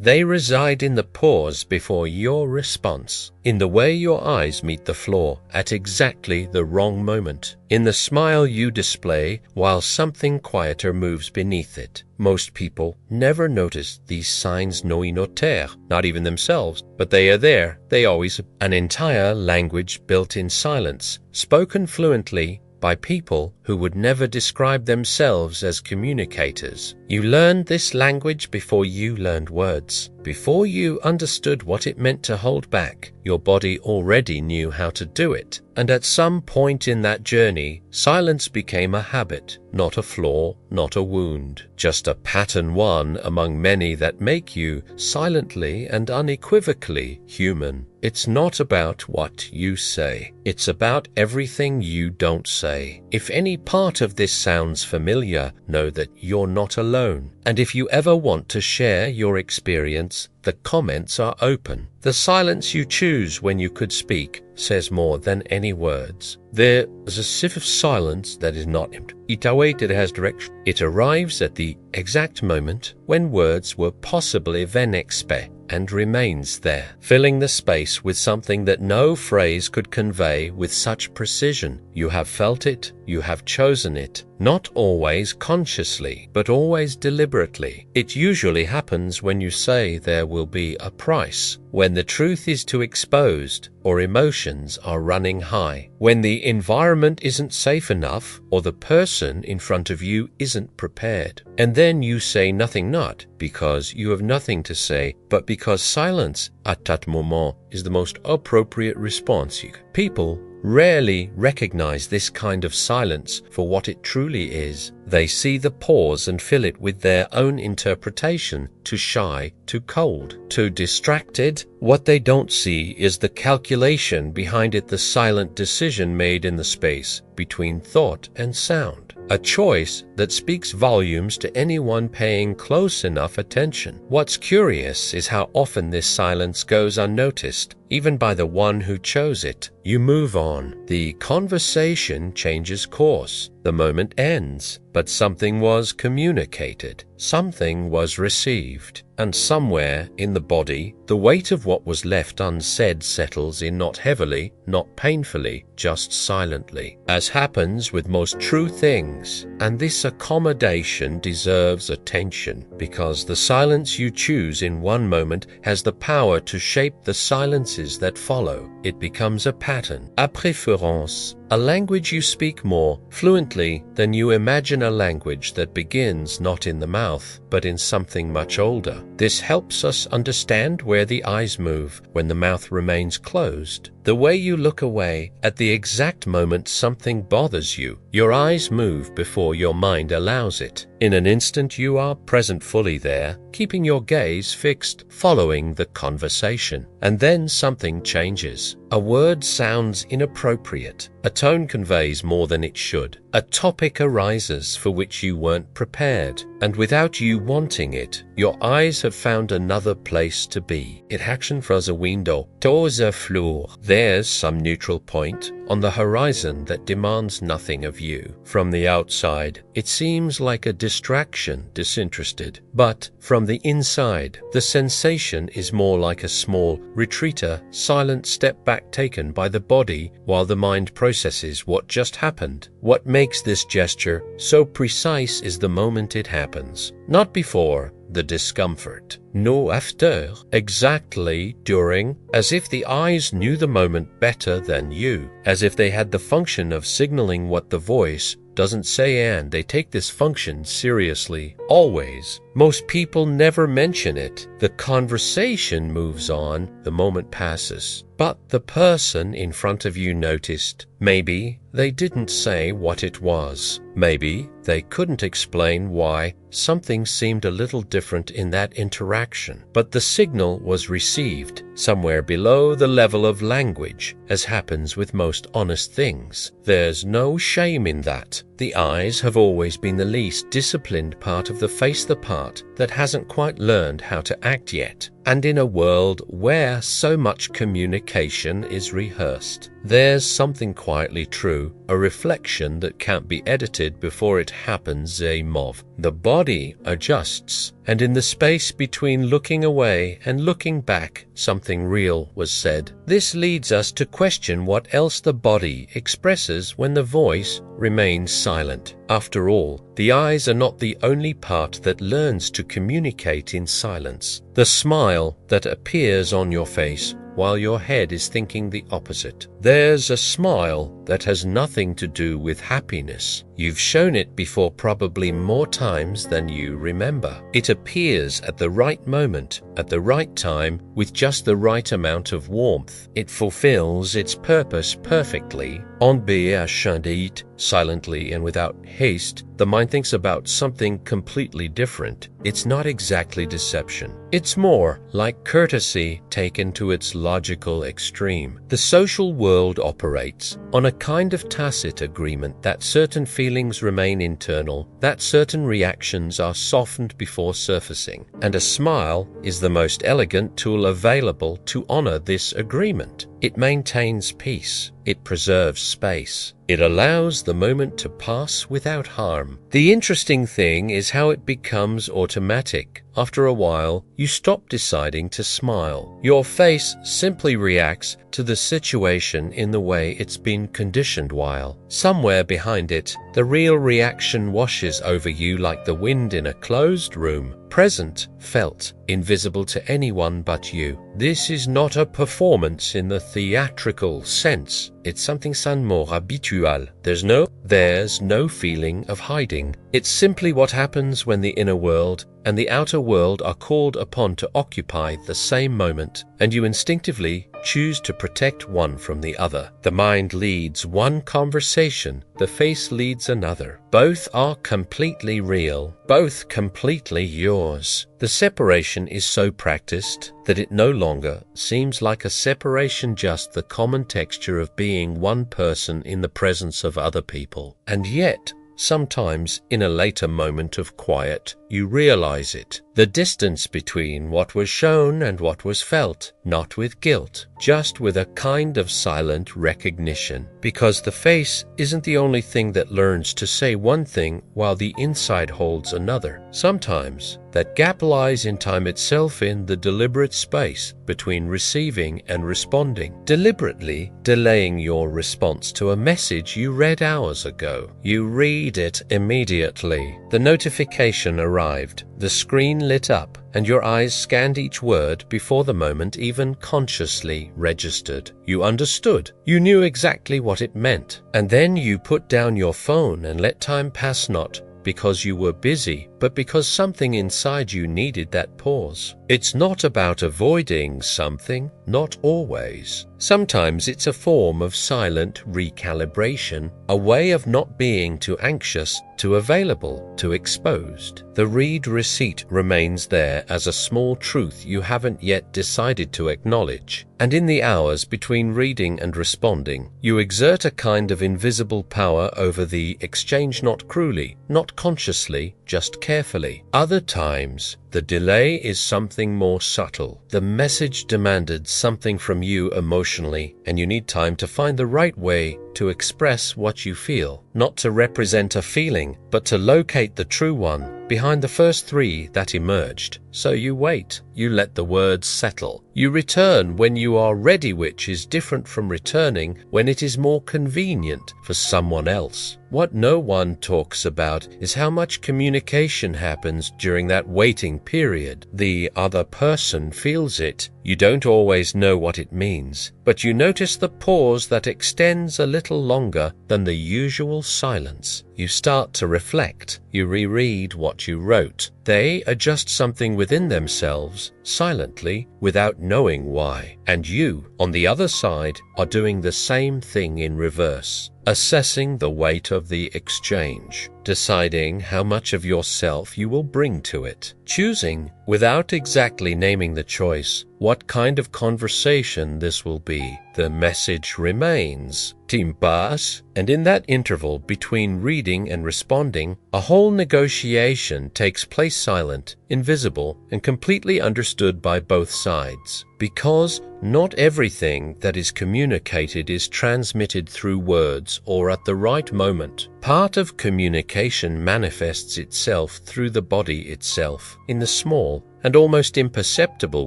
They reside in the pause before your response, in the way your eyes meet the floor at exactly the wrong moment, in the smile you display while something quieter moves beneath it. Most people never notice these signs noter, not even themselves, but they are there. They always. An entire language built in silence, spoken fluently by people who would never describe themselves as communicators. You learned this language before you learned words. Before you understood what it meant to hold back, your body already knew how to do it. And at some point in that journey, silence became a habit, not a flaw, not a wound, just a pattern one among many that make you silently and unequivocally human. It's not about what you say. It's about everything you don't say. If any part of this sounds familiar, know that you're not alone. And if you ever want to share your experience, the comments are open. The silence you choose when you could speak says more than any words. There is a sieve of silence that is not empty. It awaits, it has direction. It arrives at the exact moment when words were possibly then expect and remains there, filling the space with something that no phrase could convey with such precision. You have felt it, you have chosen it, not always consciously, but always deliberately. It usually happens when you say there will be a price, when the truth is too exposed or emotions are running high, when the environment isn't safe enough or the person in front of you isn't prepared. And then you say nothing, not because you have nothing to say, but because silence at that moment is the most appropriate response. People rarely recognize this kind of silence for what it truly is. They see the pause and fill it with their own interpretation, too shy, too cold, too distracted. What they don't see is the calculation behind it, the silent decision made in the space between thought and sound. A choice that speaks volumes to anyone paying close enough attention. What's curious is how often this silence goes unnoticed, even by the one who chose it. You move on. The conversation changes course. The moment ends, but something was communicated, something was received, and somewhere in the body, the weight of what was left unsaid settles in, not heavily, not painfully, just silently, as happens with most true things. And this accommodation deserves attention, because the silence you choose in one moment has the power to shape the silences that follow. It becomes a pattern, a préférence, a language you speak more fluently than you imagine, a language that begins not in the mouth, but in something much older. This helps us understand where the eyes move when the mouth remains closed. The way you look away at the exact moment something bothers you. Your eyes move before your mind allows it. In an instant you are present fully there, keeping your gaze fixed, following the conversation. And then something changes. A word sounds inappropriate. A tone conveys more than it should. A topic arises for which you weren't prepared. And without you wanting it, your eyes have found another place to be. It action from a window, towards a floor. There's some neutral point on the horizon that demands nothing of you. From the outside, it seems like a distraction, disinterested. But from the inside, the sensation is more like a small retreater, silent step back taken by the body while the mind processes what just happened. What makes this gesture so precise is the moment it happens, not before, the discomfort. No after, exactly during, as if the eyes knew the moment better than you, as if they had the function of signaling what the voice doesn't say, and they take this function seriously, always. Most people never mention it. The conversation moves on, the moment passes. But the person in front of you noticed. Maybe they didn't say what it was. Maybe they couldn't explain why. Something seemed a little different in that interaction. But the signal was received, somewhere below the level of language, as happens with most honest things. There's no shame in that. The eyes have always been the least disciplined part of the face, the part that hasn't quite learned how to act yet. and in a world where so much communication is rehearsed. There's something quietly true, a reflection that can't be edited before it happens, a move. The body adjusts, and in the space between looking away and looking back, something real was said. This leads us to question what else the body expresses when the voice remains silent. After all, the eyes are not the only part that learns to communicate in silence. The smile that appears on your face while your head is thinking the opposite. There's a smile that has nothing to do with happiness. You've shown it before probably more times than you remember. It appears at the right moment, at the right time, with just the right amount of warmth. It fulfills its purpose perfectly. En béat, silently and without haste, the mind thinks about something completely different. It's not exactly deception. It's more like courtesy taken to its logical extreme. The social world operates on a kind of tacit agreement that certain feelings remain internal, that certain reactions are softened before surfacing, and a smile is the most elegant tool available to honor this agreement. It maintains peace. It preserves space. It allows the moment to pass without harm. The interesting thing is how it becomes automatic. After a while, you stop deciding to smile. Your face simply reacts to the situation in the way it's been conditioned while. Somewhere behind it, the real reaction washes over you like the wind in a closed room. Present, felt, invisible to anyone but you. This is not a performance in the theatrical sense. It's something sans mot habitual. There's no feeling of hiding. It's simply what happens when the inner world and the outer world are called upon to occupy the same moment, and you instinctively choose to protect one from the other. The mind leads one conversation, the face leads another. Both are completely real, both completely yours. The separation is so practiced that it no longer seems like a separation, just the common texture of being one person in the presence of other people. And yet, sometimes in a later moment of quiet, you realize it. The distance between what was shown and what was felt, not with guilt, just with a kind of silent recognition. Because the face isn't the only thing that learns to say one thing while the inside holds another. Sometimes that gap lies in time itself, in the deliberate space between receiving and responding, deliberately delaying your response to a message you read hours ago. You read it immediately. The notification arrived, the screen lit up, and your eyes scanned each word before the moment even consciously registered. You understood. You knew exactly what it meant. And then you put down your phone and let time pass, not because you were busy, but because something inside you needed that pause. It's not about avoiding something, not always. Sometimes it's a form of silent recalibration, a way of not being too anxious, too available, too exposed. The read receipt remains there as a small truth you haven't yet decided to acknowledge. And in the hours between reading and responding, you exert a kind of invisible power over the exchange, not cruelly, not consciously, just carefully. Other times, the delay is something more subtle. The message demanded something from you emotionally, and you need time to find the right way to express what you feel. Not to represent a feeling, but to locate the true one behind the first three that emerged. So you wait. You let the words settle. You return when you are ready, which is different from returning when it is more convenient for someone else. What no one talks about is how much communication happens during that waiting period. The other person feels it. You don't always know what it means, but you notice the pause that extends a little longer than the usual silence. You start to reflect. You reread what you wrote. They adjust something within themselves, silently, without knowing why. And you, on the other side, are doing the same thing in reverse. Assessing the weight of the exchange, deciding how much of yourself you will bring to it, choosing, without exactly naming the choice, what kind of conversation this will be. The message remains. Timbas, and in that interval between reading and responding, a whole negotiation takes place silent, invisible, and completely understood by both sides. Because not everything that is communicated is transmitted through words or at the right moment. Part of communication manifests itself through the body itself. In the small and almost imperceptible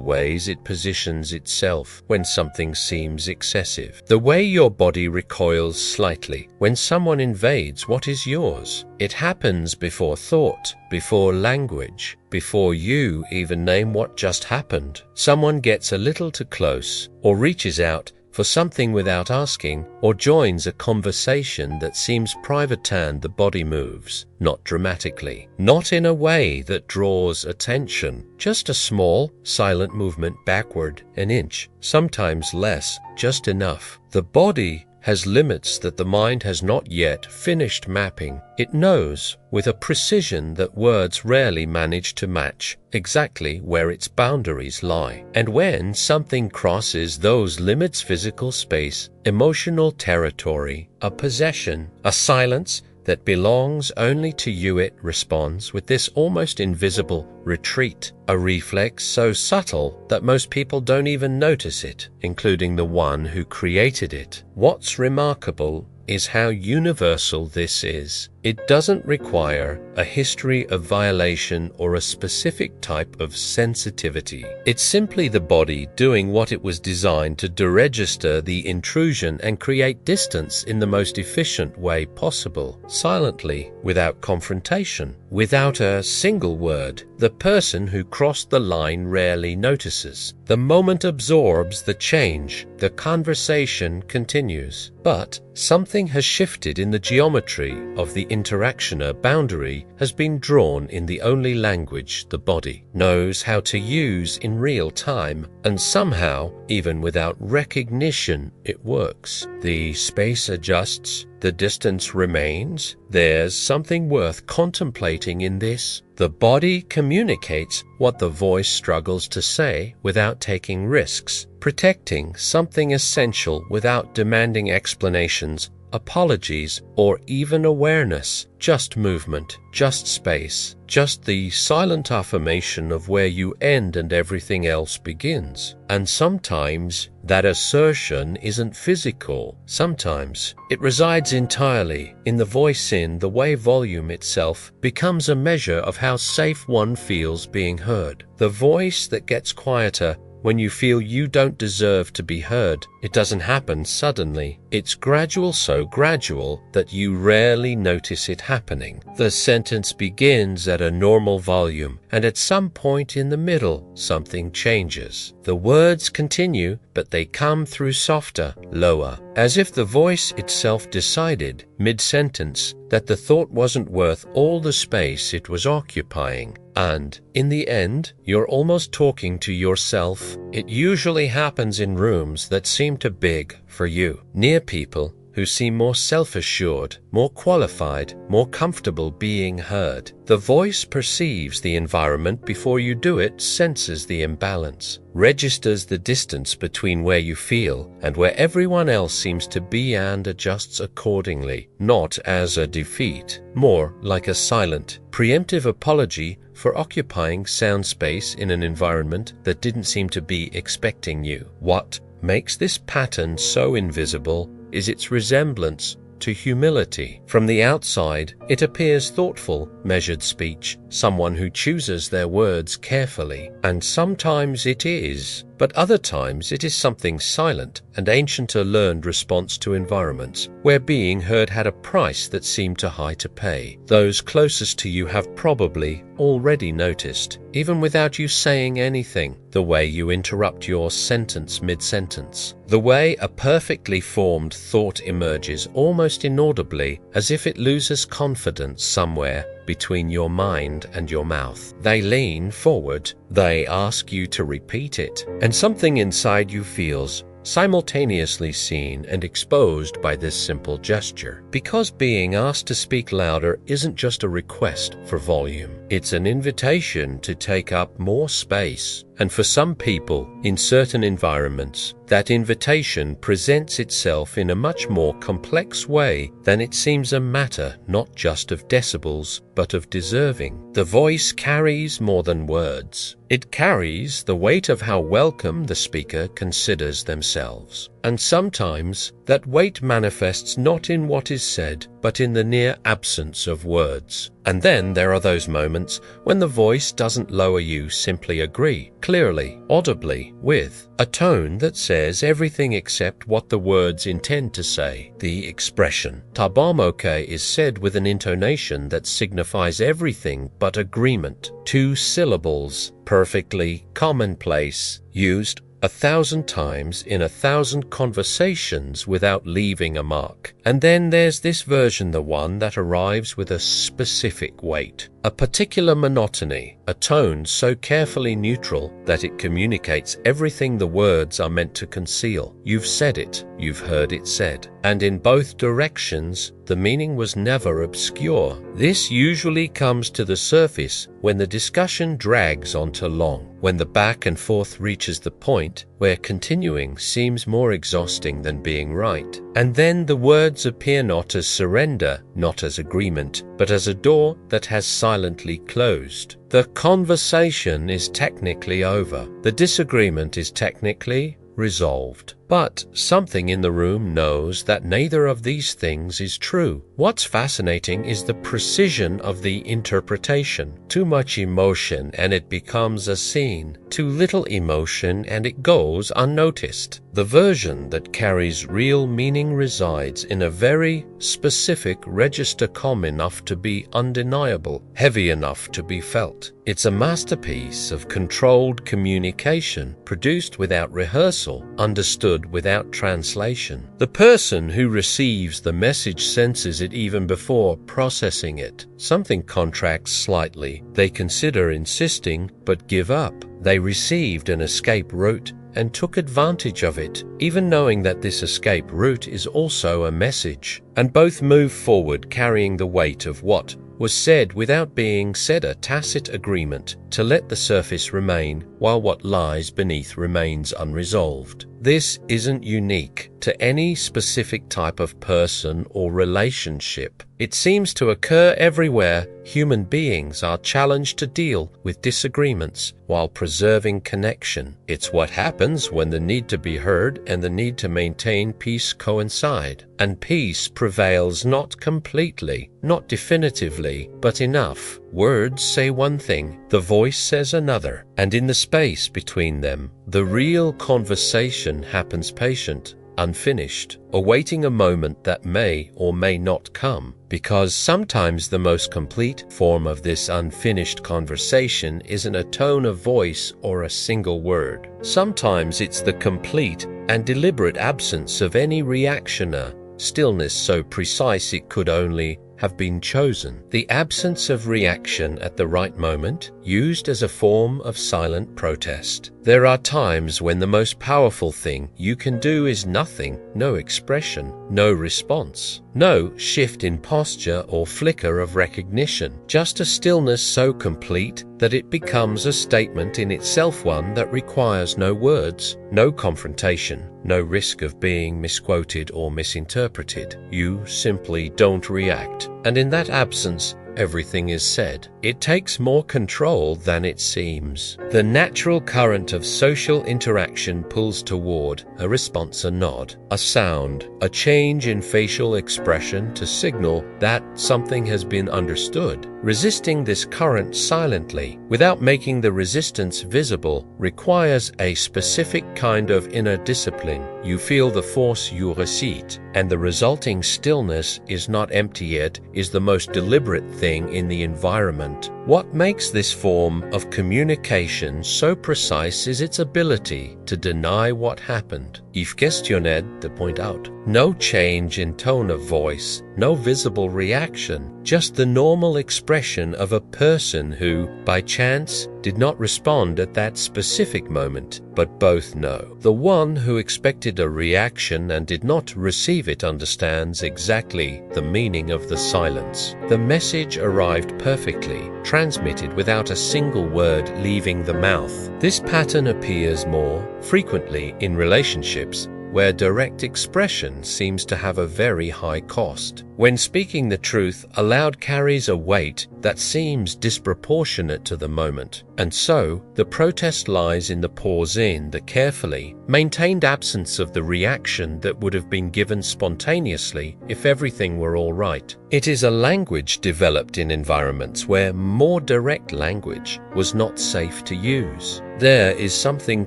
ways it positions itself when something seems excessive. The way your body recoils slightly when someone invades what is yours. It happens before thought, before language, before you even name what just happened. Someone gets a little too close, or reaches out for something without asking, or joins a conversation that seems private, and the body moves, not dramatically, not in a way that draws attention, just a small, silent movement backward an inch, sometimes less, just enough. The body has limits that the mind has not yet finished mapping. It knows with a precision that words rarely manage to match exactly where its boundaries lie. And when something crosses those limits, physical space, emotional territory, a possession, a silence that belongs only to you, it responds with this almost invisible retreat, a reflex so subtle that most people don't even notice it, including the one who created it. What's remarkable is how universal this is. It doesn't require a history of violation or a specific type of sensitivity. It's simply the body doing what it was designed to deregister the intrusion and create distance in the most efficient way possible, silently, without confrontation, without a single word. The person who crossed the line rarely notices. The moment absorbs the change. The conversation continues. But something has shifted in the geometry of the interaction. A boundary has been drawn in the only language the body knows how to use in real time, and somehow, even without recognition, it works. The space adjusts, the distance remains. There's something worth contemplating in this. The body communicates what the voice struggles to say without taking risks, protecting something essential without demanding explanations, apologies, or even awareness. Just movement, just space, just the silent affirmation of where you end and everything else begins. And sometimes that assertion isn't physical. Sometimes it resides entirely in the voice, in the way volume itself becomes a measure of how safe one feels being heard. The voice that gets quieter when you feel you don't deserve to be heard. It doesn't happen suddenly. It's gradual, so gradual that you rarely notice it happening. The sentence begins at a normal volume, and at some point in the middle, something changes. The words continue, but they come through softer, lower, as if the voice itself decided, mid-sentence, that the thought wasn't worth all the space it was occupying. And, in the end, you're almost talking to yourself. It usually happens in rooms that seem too big for you, near people who seem more self-assured, more qualified, more comfortable being heard. The voice perceives the environment before you do it, senses the imbalance, registers the distance between where you feel and where everyone else seems to be, and adjusts accordingly, not as a defeat, more like a silent, preemptive apology for occupying sound space in an environment that didn't seem to be expecting you. What makes this pattern so invisible is its resemblance to humility. From the outside, it appears thoughtful, measured speech, someone who chooses their words carefully, and sometimes it is, but other times it is something silent, and ancient, a learned response to environments where being heard had a price that seemed too high to pay. Those closest to you have probably already noticed, even without you saying anything, the way you interrupt your sentence mid-sentence, the way a perfectly formed thought emerges almost inaudibly, as if it loses confidence somewhere between your mind and your mouth. They lean forward, they ask you to repeat it, and something inside you feels simultaneously seen and exposed by this simple gesture. Because being asked to speak louder isn't just a request for volume, it's an invitation to take up more space, And for some people, in certain environments, that invitation presents itself in a much more complex way than it seems a matter not just of decibels, but of deserving. The voice carries more than words. It carries the weight of how welcome the speaker considers themselves. And sometimes that weight manifests not in what is said, but in the near absence of words. And then there are those moments when the voice doesn't lower you, simply agree, clearly, audibly, with a tone that says everything except what the words intend to say. The expression "tabamoke" is said with an intonation that signifies everything but agreement. 2 syllables, perfectly commonplace, used 1,000 times in 1,000 conversations without leaving a mark. And then there's this version, the one that arrives with a specific weight, a particular monotony, a tone so carefully neutral that it communicates everything the words are meant to conceal. You've said it, you've heard it said, and in both directions the meaning was never obscure. This usually comes to the surface when the discussion drags on too long, when the back and forth reaches the point where continuing seems more exhausting than being right. And then the words appear not as surrender, not as agreement, but as a door that has silently closed. The conversation is technically over. The disagreement is technically resolved. But something in the room knows that neither of these things is true. What's fascinating is the precision of the interpretation. Too much emotion and it becomes a scene. Too little emotion and it goes unnoticed. The version that carries real meaning resides in a very specific register, calm enough to be undeniable, heavy enough to be felt. It's a masterpiece of controlled communication, produced without rehearsal, understood without translation. The person who receives the message senses it even before processing it. Something contracts slightly. They consider insisting, but give up. They received an escape route and took advantage of it, even knowing that this escape route is also a message. And both move forward carrying the weight of what was said without being said, a tacit agreement to let the surface remain while what lies beneath remains unresolved. This isn't unique to any specific type of person or relationship. It seems to occur everywhere. Human beings are challenged to deal with disagreements while preserving connection. It's what happens when the need to be heard and the need to maintain peace coincide. And peace prevails not completely, not definitively, but enough. Words say one thing, the voice says another, and in the space between them, the real conversation happens patient, unfinished, awaiting a moment that may or may not come. Because sometimes the most complete form of this unfinished conversation isn't a tone of voice or a single word. Sometimes it's the complete and deliberate absence of any reactioner, stillness so precise it could only have been chosen. The absence of reaction at the right moment, used as a form of silent protest. There are times when the most powerful thing you can do is nothing, no expression, no response, no shift in posture or flicker of recognition, just a stillness so complete that it becomes a statement in itself, one that requires no words, no confrontation, no risk of being misquoted or misinterpreted. You simply don't react, and in that absence, everything is said. It takes more control than it seems. The natural current of social interaction pulls toward a response, a nod, a sound, a change in facial expression to signal that something has been understood. Resisting this current silently, without making the resistance visible, requires a specific kind of inner discipline. You feel the force you recite, and the resulting stillness is not empty yet, is the most deliberate thing in the environment. What makes this form of communication so precise is its ability to deny what happened. If questioned, to point out. No change in tone of voice, no visible reaction, just the normal expression of a person who, by chance, did not respond at that specific moment, but both know. The one who expected a reaction and did not receive it understands exactly the meaning of the silence. The message arrived perfectly, transmitted without a single word leaving the mouth. This pattern appears more frequently in relationships where direct expression seems to have a very high cost. When speaking the truth aloud carries a weight that seems disproportionate to the moment, and so the protest lies in the pause, in the carefully maintained absence of the reaction that would have been given spontaneously if everything were all right. It is a language developed in environments where more direct language was not safe to use. There is something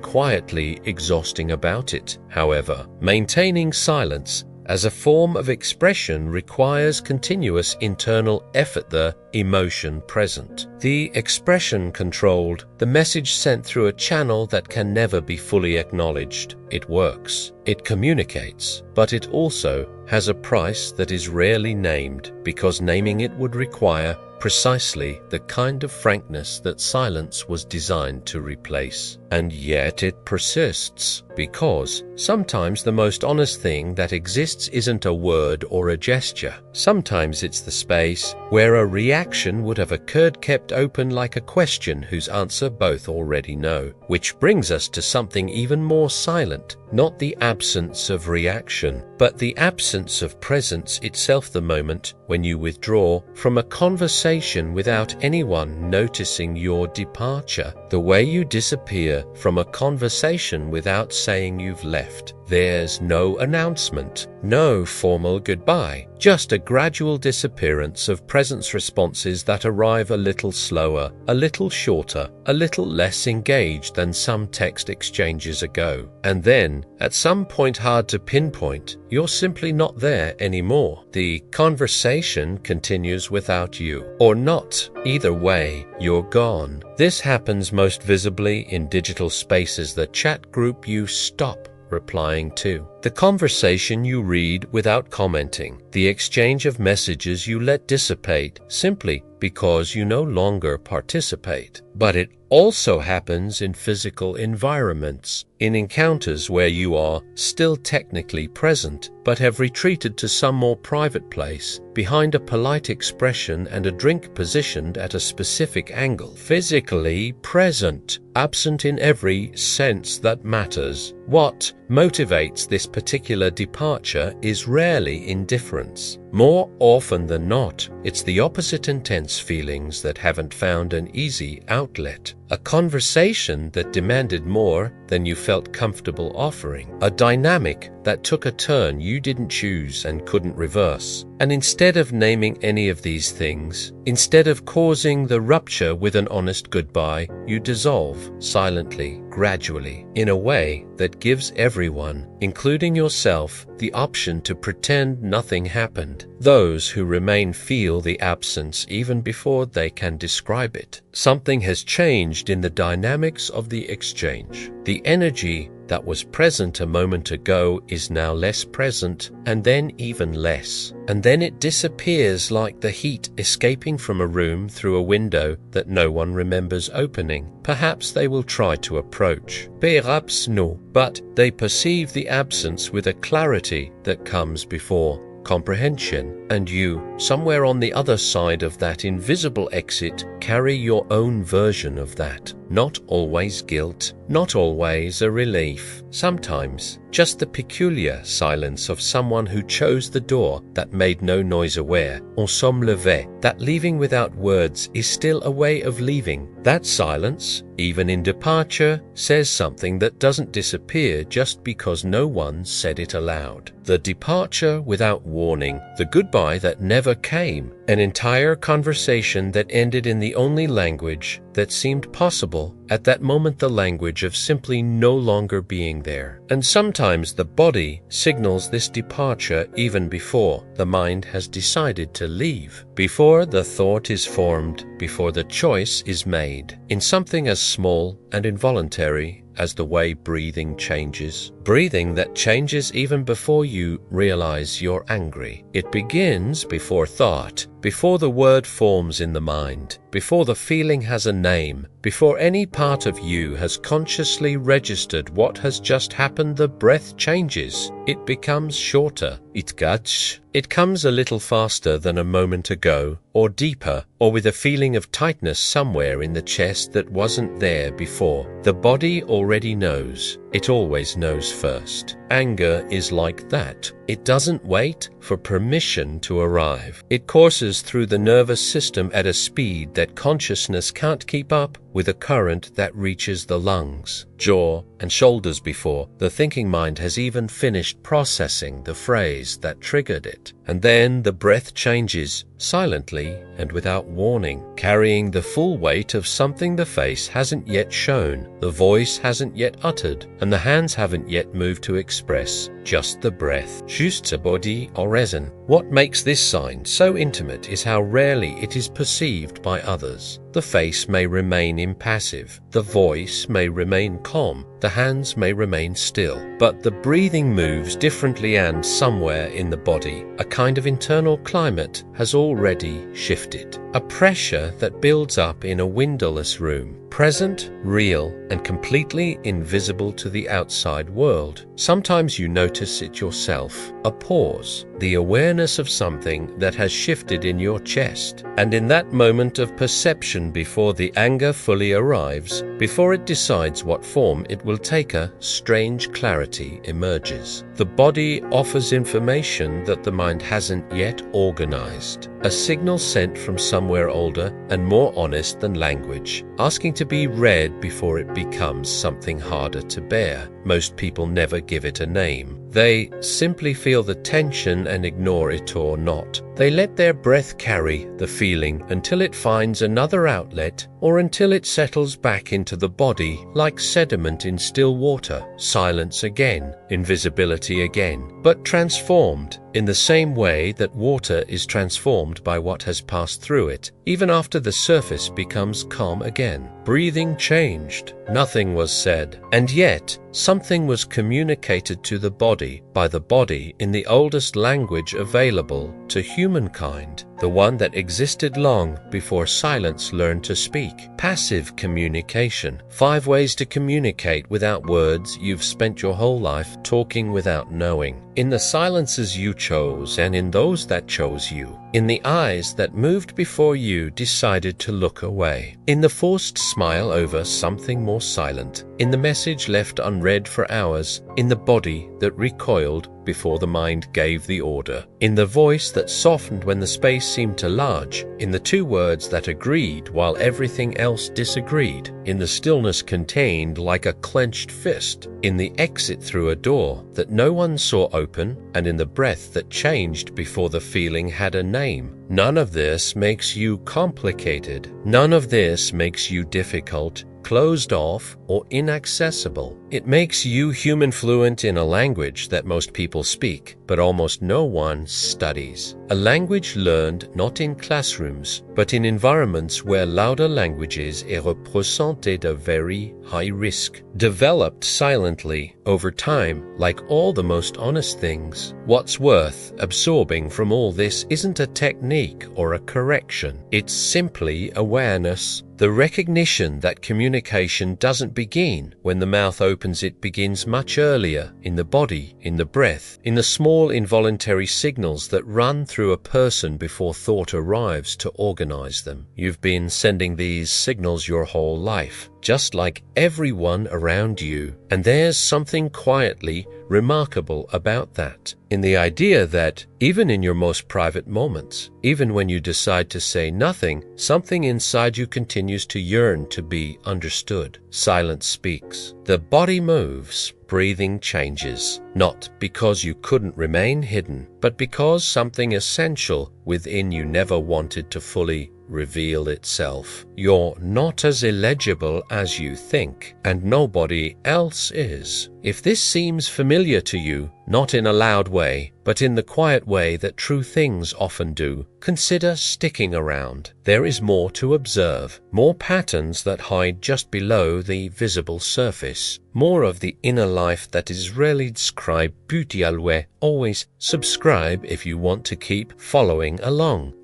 quietly exhausting about it, however. Maintaining silence as a form of expression requires continuous internal effort, the emotion present, the expression controlled, the message sent through a channel that can never be fully acknowledged. It works, it communicates, but it also has a price that is rarely named, because naming it would require precisely the kind of frankness that silence was designed to replace. And yet it persists, because sometimes the most honest thing that exists isn't a word or a gesture. Sometimes it's the space where a reaction would have occurred, kept open like a question whose answer both already know. Which brings us to something even more silent, not the absence of reaction, but the absence of presence itself, the moment when you withdraw from a conversation without anyone noticing your departure, the way you disappear from a conversation without saying you've left. There's no announcement, no formal goodbye, just a gradual disappearance of presence responses that arrive a little slower, a little shorter, a little less engaged than some text exchanges ago. And then, at some point hard to pinpoint, you're simply not there anymore. The conversation continues without you, or not. Either way, you're gone. This happens most visibly in digital spaces, the chat group you stop replying to, the conversation you read without commenting, the exchange of messages you let dissipate simply because you no longer participate. But it also happens in physical environments, in encounters where you are still technically present, but have retreated to some more private place, behind a polite expression and a drink positioned at a specific angle. Physically present, absent in every sense that matters. What motivates this particular departure is rarely indifference. More often than not, it's the opposite intense feelings that haven't found an easy outlet. A conversation that demanded more than you felt comfortable offering. A dynamic that took a turn you didn't choose and couldn't reverse. And instead of naming any of these things, instead of causing the rupture with an honest goodbye, you dissolve silently, gradually, in a way that gives everyone, including yourself, the option to pretend nothing happened. Those who remain feel the absence even before they can describe it. Something has changed in the dynamics of the exchange. The energy that was present a moment ago is now less present, and then even less. And then it disappears like the heat escaping from a room through a window that no one remembers opening. Perhaps they will try to approach. Perhaps no, but they perceive the absence with a clarity that comes before comprehension, and you, somewhere on the other side of that invisible exit, carry your own version of that. Not always guilt, not always a relief. Sometimes just the peculiar silence of someone who chose the door that made no noise aware, en somme levé, that leaving without words is still a way of leaving. That silence, even in departure, says something that doesn't disappear just because no one said it aloud. The departure without warning, the goodbye that never came, an entire conversation that ended in the only language that seemed possible at that moment, the language of simply no longer being there. And sometimes the body signals this departure even before the mind has decided to leave, before the thought is formed, before the choice is made, in something as small and involuntary as the way breathing changes. Breathing that changes even before you realize you're angry. It begins before thought, before the word forms in the mind. before the feeling has a name, before any part of you has consciously registered what has just happened, the breath changes. It becomes shorter. It comes a little faster than a moment ago, or deeper, or with a feeling of tightness somewhere in the chest that wasn't there before. The body already knows. It always knows first. Anger is like that. It doesn't wait for permission to arrive. It courses through the nervous system at a speed that consciousness can't keep up with a current that reaches the lungs, jaw, and shoulders before the thinking mind has even finished processing the phrase that triggered it. And then the breath changes, silently and without warning, carrying the full weight of something the face hasn't yet shown, the voice hasn't yet uttered, and the hands haven't yet moved to express, just the breath. Juste body oraison. What makes this sign so intimate is how rarely it is perceived by others. The face may remain impassive, the voice may remain calm, the hands may remain still, but the breathing moves differently, and somewhere in the body, a kind of internal climate has already shifted. A pressure that builds up in a windowless room, present, real, and completely invisible to the outside world. Sometimes you notice it yourself. A pause, the awareness of something that has shifted in your chest. And in that moment of perception, before the anger fully arrives, before it decides what form it will take, a strange clarity emerges. The body offers information that the mind hasn't yet organized. A signal sent from somewhere older and more honest than language, asking to be read before it becomes something harder to bear. Most people never give it a name. They simply feel the tension and ignore it or not. They let their breath carry the feeling until it finds another outlet, or until it settles back into the body like sediment in still water. Silence again, invisibility again, but transformed in the same way that water is transformed by what has passed through it, even after the surface becomes calm again. Breathing changed. Nothing was said, and yet something was communicated to the body by the body in the oldest language available to humankind, the one that existed long before silence learned to speak. Passive communication. 5 ways to communicate without words you've spent your whole life talking without knowing. In the silences you chose, and in those that chose you. In the eyes that moved before you decided to look away. In the forced smile over something more silent. In the message left unread for hours. In the body that recoiled before the mind gave the order. In the voice that softened when the space seemed too large. In the 2 words that agreed while everything else disagreed. In the stillness contained like a clenched fist. In the exit through a door that no one saw open, and in the breath that changed before the feeling had a name. None of this makes you complicated. None of this makes you difficult, closed off, or inaccessible. It makes you human, fluent in a language that most people speak, but almost no one studies. A language learned not in classrooms, but in environments where louder languages represented a very high risk. Developed silently over time, like all the most honest things. What's worth absorbing from all this isn't a technique or a correction. It's simply awareness. The recognition that communication doesn't begin when the mouth opens. It begins much earlier, in the body, in the breath, in the small involuntary signals that run through a person before thought arrives to organize them. You've been sending these signals your whole life, just like everyone around you. And there's something quietly remarkable about that, in the idea that even in your most private moments, even when you decide to say nothing, something inside you continues to yearn to be understood. Silence speaks. The body moves. Breathing changes, not because you couldn't remain hidden, but because something essential within you never wanted to fully reveal itself. You're not as illegible as you think, and nobody else is. If this seems familiar to you, not in a loud way, but in the quiet way that true things often do, consider sticking around. There is more to observe, more patterns that hide just below the visible surface, more of the inner life that is rarely described. Butialwe. Always subscribe if you want to keep following along.